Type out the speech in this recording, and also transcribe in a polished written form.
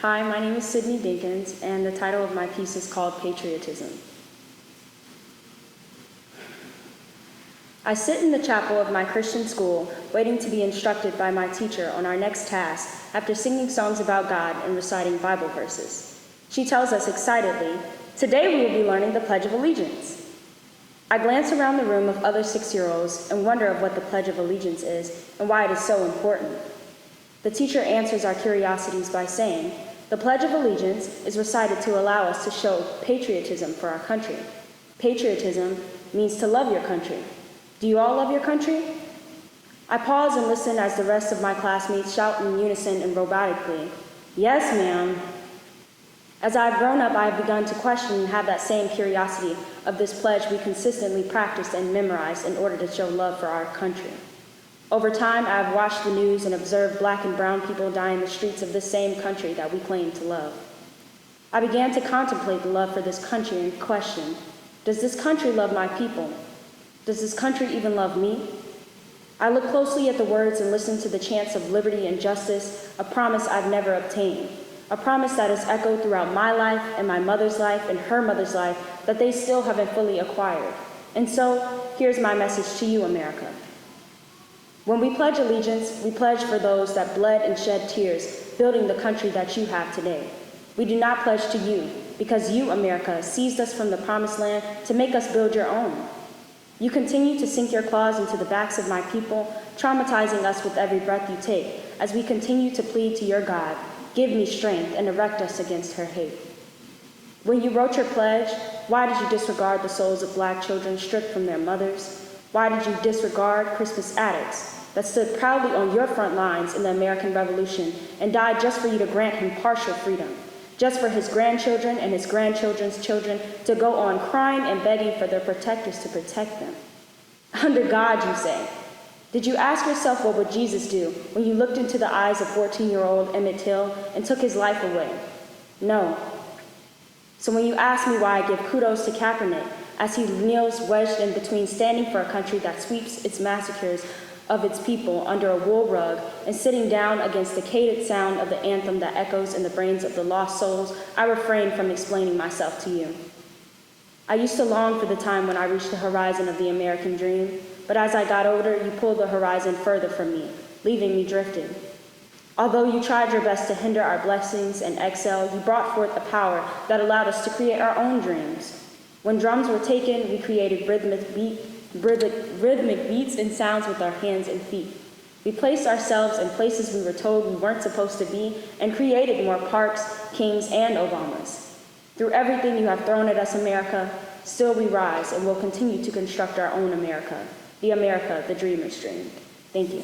Hi, my name is Sydney Dinkins, and the title of my piece is called Patriotism. I sit in the chapel of my Christian school, waiting to be instructed by my teacher on our next task after singing songs about God and reciting Bible verses. She tells us excitedly, "Today we will be learning the Pledge of Allegiance." I glance around the room of other 6-year-olds and wonder of what the Pledge of Allegiance is and why it is so important. The teacher answers our curiosities by saying, "The Pledge of Allegiance is recited to allow us to show patriotism for our country. Patriotism means to love your country. Do you all love your country?" I pause and listen as the rest of my classmates shout in unison and robotically, "Yes, ma'am." As I have grown up, I have begun to question and have that same curiosity of this pledge we consistently practiced and memorized in order to show love for our country. Over time, I have watched the news and observed Black and brown people die in the streets of this same country that we claim to love. I began to contemplate the love for this country and question, does this country love my people? Does this country even love me? I look closely at the words and listen to the chants of liberty and justice, a promise I've never obtained, a promise that has echoed throughout my life and my mother's life and her mother's life that they still haven't fully acquired. And so, here's my message to you, America. When we pledge allegiance, we pledge for those that bled and shed tears, building the country that you have today. We do not pledge to you, because you, America, seized us from the promised land to make us build your own. You continue to sink your claws into the backs of my people, traumatizing us with every breath you take, as we continue to plead to your God, give me strength and erect us against her hate. When you wrote your pledge, why did you disregard the souls of Black children stripped from their mothers? Why did you disregard Crispus Attucks that stood proudly on your front lines in the American Revolution and died just for you to grant him partial freedom, just for his grandchildren and his grandchildren's children to go on crying and begging for their protectors to protect them? Under God, you say. Did you ask yourself what would Jesus do when you looked into the eyes of 14-year-old Emmett Till and took his life away? No. So when you ask me why I give kudos to Kaepernick as he kneels wedged in between standing for a country that sweeps its massacres of its people under a wool rug and sitting down against the cated sound of the anthem that echoes in the brains of the lost souls, I refrain from explaining myself to you. I used to long for the time when I reached the horizon of the American dream, but as I got older, you pulled the horizon further from me, leaving me drifted. Although you tried your best to hinder our blessings and exile, you brought forth a power that allowed us to create our own dreams. When drums were taken, we created rhythmic beats and sounds with our hands and feet. We placed ourselves in places we were told we weren't supposed to be and created more Parks, Kings, and Obamas. Through everything you have thrown at us, America, still we rise and will continue to construct our own America, the dreamers dreamed. Thank you.